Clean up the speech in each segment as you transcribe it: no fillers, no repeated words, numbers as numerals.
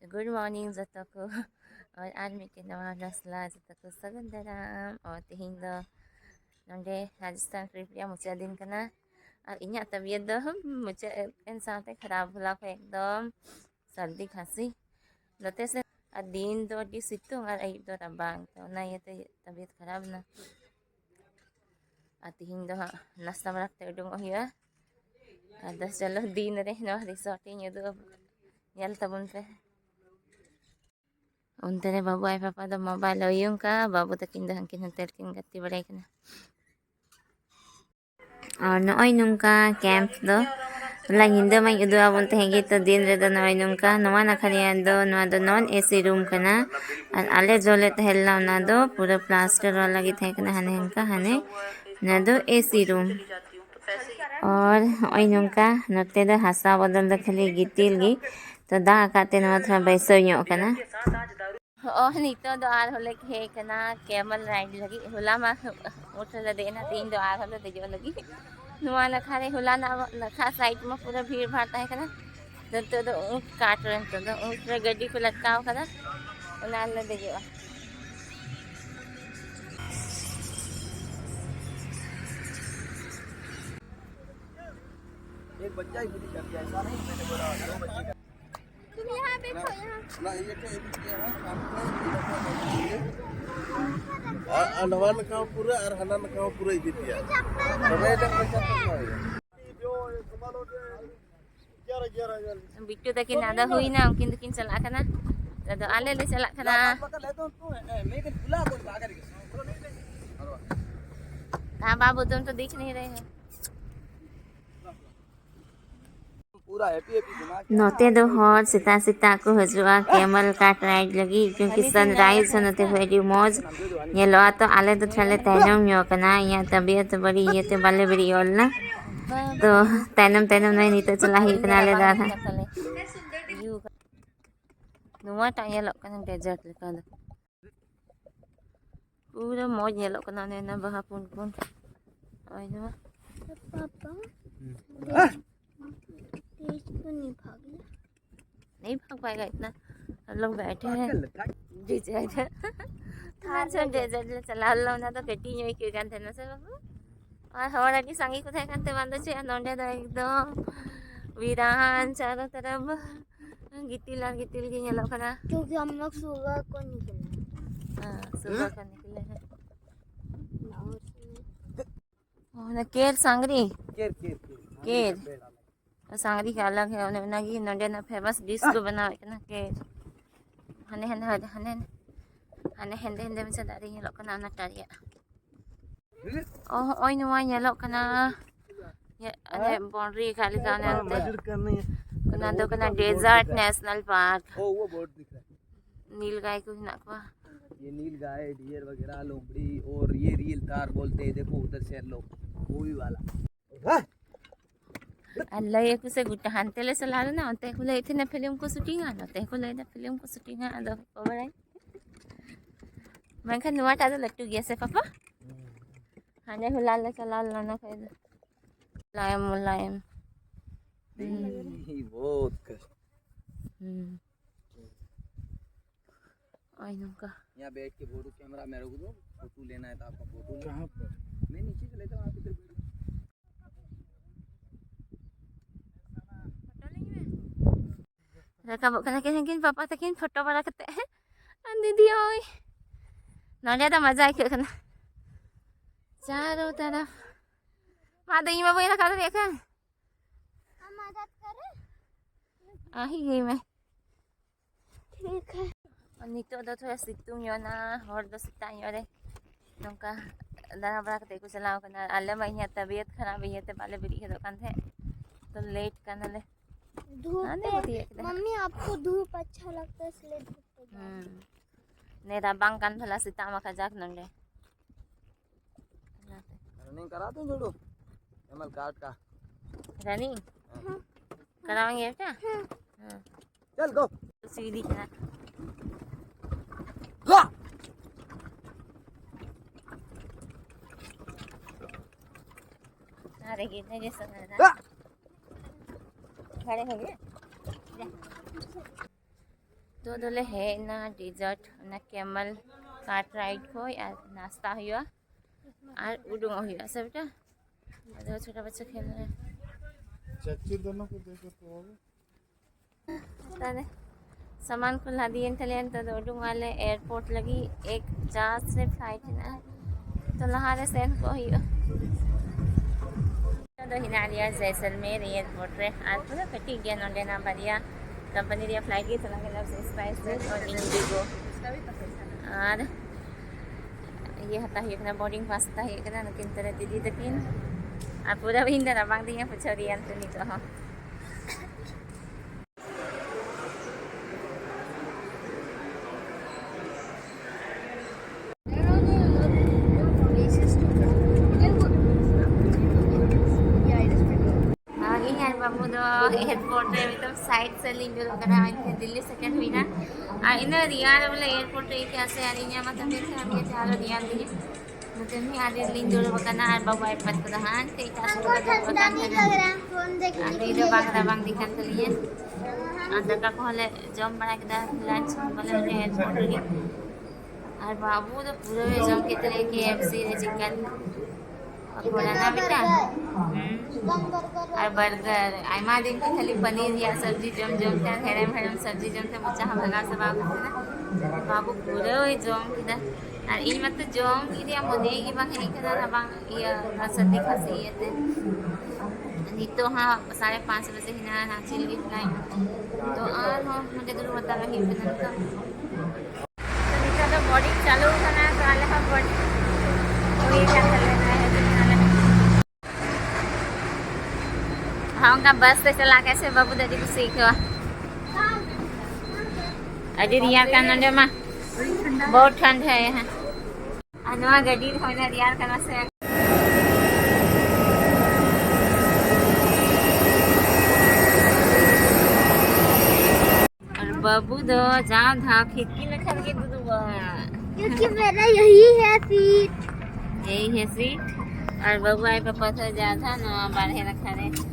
good morning जतो को और आज के नवा रसला जतो को सगन दाराम और तेहिं दो नोंडे राजस्थान ट्रिप या मुचा दिन कना और इन्या तबीयत दो मुचा एन साथे खराब होला को एकदम सर्दी खांसी नते से दिन दो डी सितुंग और अयुब दो रबांग तो ना ये तबीयत खराब ना तेहिं दो नाश्ता बराते उडुंग हुआ आदा चलो दिन रे नवा रिसोर्ट इन दो ñel tabun पे unte ne babu ay papa do mobile oyung ka babu takin dah hangkin hantel kin gatti badai kana और नॉय नुंका कैंप दो ला हिंदो में उदु आबुन तहेगी तो दिन रे दो नॉय नुंका नवा नखरिया दो नॉन एसी रूम कना और आले जोले तहेला ना दो पूरा प्लास्टर वाला गी थे कना हने हंका हने ना दो एसी रूम और ओय नुंका नते दो हसा बदल दो खाली गितिल गी तो दा काते नवा थोड़ा बैसो ᱧᱚᱜ कना नितो दो आर होले के कना कैमल राइड लगी होला मा उठल देना तीन दो आर होले देजो लगी नुआ लखा रे होला ना लखा साइड में पूरा भीड़ भाड़ ताहे कना तो ऊँट काट रहे तो ऊँट रे गड्डी को लटकाव कना ओना ले देजो एक बच्चा ही पूरी कर दिया ऐसा नहीं मैंने बोला दो बच्चे का तुम यहाँ देखो यहाँ ना ये क्या है और नवान का पूरा और हनन का पूरा ही दिया तो मैं तक बच्चा जो कमाल हो गया 11 बिट्टू तकिन आदा हुई ना उनकिन तकिन चला कना तो आले ले चला कना मैं के खुला बोल आगे कहां बाबू तुम तो दिख नहीं रहे हो पूरा हैप्पी घुमा नोते दो हॉट सीता सीता को हजुआ कैमल काट राइड लगी क्योंकि सनराइज नते वेरी मौज ये लो तो आले तो चले तैनम न्यो कना या तबीयत बड़ी ये ते बाले बड़ी ओल ना तो तैनम नहीं नीते चला ही कना ले दा था नुआ टा ये लो कना डेजर्ट लेका दो पूरा मौज ये लो कना ने ना बहा पुन पुन ओय नुआ पापा नहीं भाग पाएगा इतना हम लोग बैठे हैं डेजर्ट चला लो ना तो गड्डी ᱧᱚᱭ के कांते ना से बाबू और हमारा की संगी को थे कांते बंद छे नोंडे दो एकदम वीरान चारों तरफ गितिल की ñelo कना क्योंकि हम लोग सुबह को निकले हां सुबह को निकले हैं और ना केर सांगरी केर सांगरी का अलग है उन्हें नगी नोंडे ना फेमस डिश को बनाओ ना के हने हेंदे में दारी ये लोग ना टारिया ओय नुआ ये लोग ना ये अरे बाउंड्री खाली काने कना दो कना डेजर्ट नेशनल पार्क ओ वो बोर्ड दिख रहा है नील गाय को ना को ये नील गाय डियर वगैरह लोमड़ी और ये रील तार बोलते हैं देखो उधर से लोग मूवी वाला अल्लाह ये कुछ गुट्टा हंतेले सलाह ना ते को ले इतने फिल्म को शूटिंग आना ते को ले फिल्म को शूटिंग आ दो खबर है मैं खन नुआ ता लट्टू गया से पापा हने हुला ले चला लाना फिर मुलायम बहुत कष्ट आई नुका यहाँ बैठ के फोटो कैमरा मेरे को दो फोटो लेना है तो आपका फोटो कहाँ पर मैं नीचे चले जाऊँ आप इधर रखा बकना के हंगिन पापा तकिन फोटो बड़ा करते हैं दीदी ओए नोंडे तो मजा आई करना चारों तरफ मां दई में बोला कर देखा हम मदद करें आ ही गई मैं ठीक है और नितो दो थोड़ा सितुंग यो ना और दो सिता यो रे नोंका दाना बड़ा करते को चलाओ करना अल्ले में यहाँ तबीयत खराब है ते बाले बिरी के दुकान थे तो लेट करना ले धूप मम्मी आपको धूप अच्छा लगता है इसलिए धूप पे ने राबांग कान भला सीता मा खजाक नंगे रनिंग करा दूं छोड़ो एमएल कार्ड का रनिंग कराएंगे क्या हां चल गो सीधी ना अरे गिरने जैसा लग रहा खड़े हो गए तो दोले है ना डेजर्ट ना कैमल कार्ट राइड को यार नाश्ता हुआ और उड़ूंगा हुआ सब बेटा दो छोटा बच्चा खेल रहे हैं चाची दोनों को देखो तो ताने सामान को ला दिए कलियन तो उड़ूंग वाले एयरपोर्ट लगी एक जहाज से फ्लाइट ना तो लहारे सेन को हुआ तो हिनारिया जैसलमेर एयरपोर्ट रे आज पूरा कटी गया नोंडे ना बढ़िया कंपनी दिया फ्लाइट की चला गया से स्पाइस और इंडिगो और ये हता ही कना बोर्डिंग पास ता ही कना नकिन तरह दीदी तकिन और पूरा भी इंदर बांग दिया पूछो रियन तो नहीं कहो babu do airport re तो साइड से लिंक जो करा है दिल्ली सेकंड हुई ना इन रियान वाला एयरपोर्ट रे क्या से आरिया मतलब देख हम ये चालो रियान दी मतलब ही आदि लिंक जो बकना और बाबा आई पत कहां ते का से बकना है फोन देख आदि दो बांग दिखन तो लिए अंदर का कहले जम बना के लंच वाला एयरपोर्ट रे और बाबू तो पूरे जम के तरह KFC रे चिकन और बोला ना बेटा और बर्गर आइमा दिन के खाली पनीर या सब्जी जम जम के हेरम हेरम सब्जी जम के मुचा भगा सब बाबू ना बाबू पूरे होई जम किदा और इन मत जम इदिया मोने की बांग नहीं कदा बांग ये सर्दी खांसी ये थे नहीं तो हाँ 5:30 बजे ही ना नाचिल की फ्लाइट तो और हो मुझे तो बता रही है तो निका तो बॉडी चालू करना तो आले हम बॉडी तो ये क्या कर लेना है हाँ बस से चला कैसे बाबू दादी को सीखो अजी रियार का नंदे माँ बहुत ठंड है यहाँ अनुआ गड्डी होना रियार का से और बाबू दो जाओ था खिड़की में खड़ के दूध क्योंकि मेरा यही है सीट और बाबू आई पापा से जा था ना बाहर रखा रहे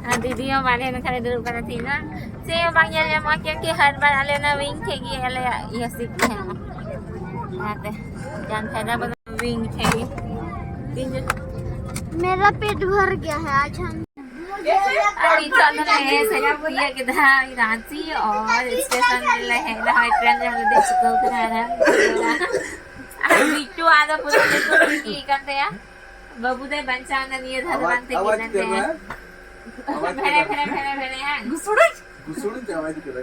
दीदी बाले न खरे दूर कर थी ना से बांग ये मा के हर बार आले ना विंग थेगी आले ये सीख है आते जान फायदा बता विंग थेगी मेरा पेट भर गया है आज हम अभी चल रहे हैं सजा भैया के धार रांची और स्टेशन है ना ट्रेन में देख को करा रहा है बिट्टू आधा पूरा देखो की करते हैं बाबू दे बंचाना नहीं था बनते किनते हैं भेरे हां गुसुड़ी जावाई करे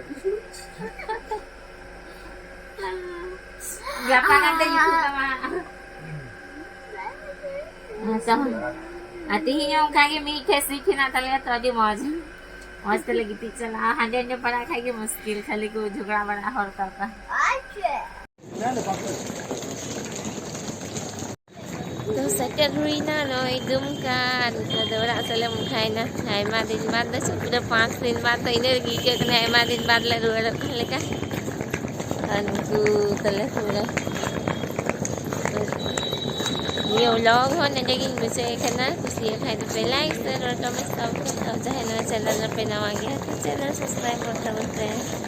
गप्पा करते YouTube अच्छा आती ही यूं खाके मीठे सीखे ना तले तो अभी मौज तो लगी थी चला हंडे ने पड़ा खाके मुश्किल खाली को झगड़ा बड़ा और का तो सेटल हुई ना नो एकदम का दौरा चले मुखाई ना आयमा दिन बाद दस पूरा 5 दिन बाद तो इन्हें की के कने आयमा दिन बाद ले रोड खले का अनकु तले पूरा ये व्लॉग हो ने लेकिन मुझे कहना कुछ ये खाई तो पे लाइक शेयर और कमेंट सब तो चाहे ना चैनल पे नवा गया तो चैनल सब्सक्राइब करते हैं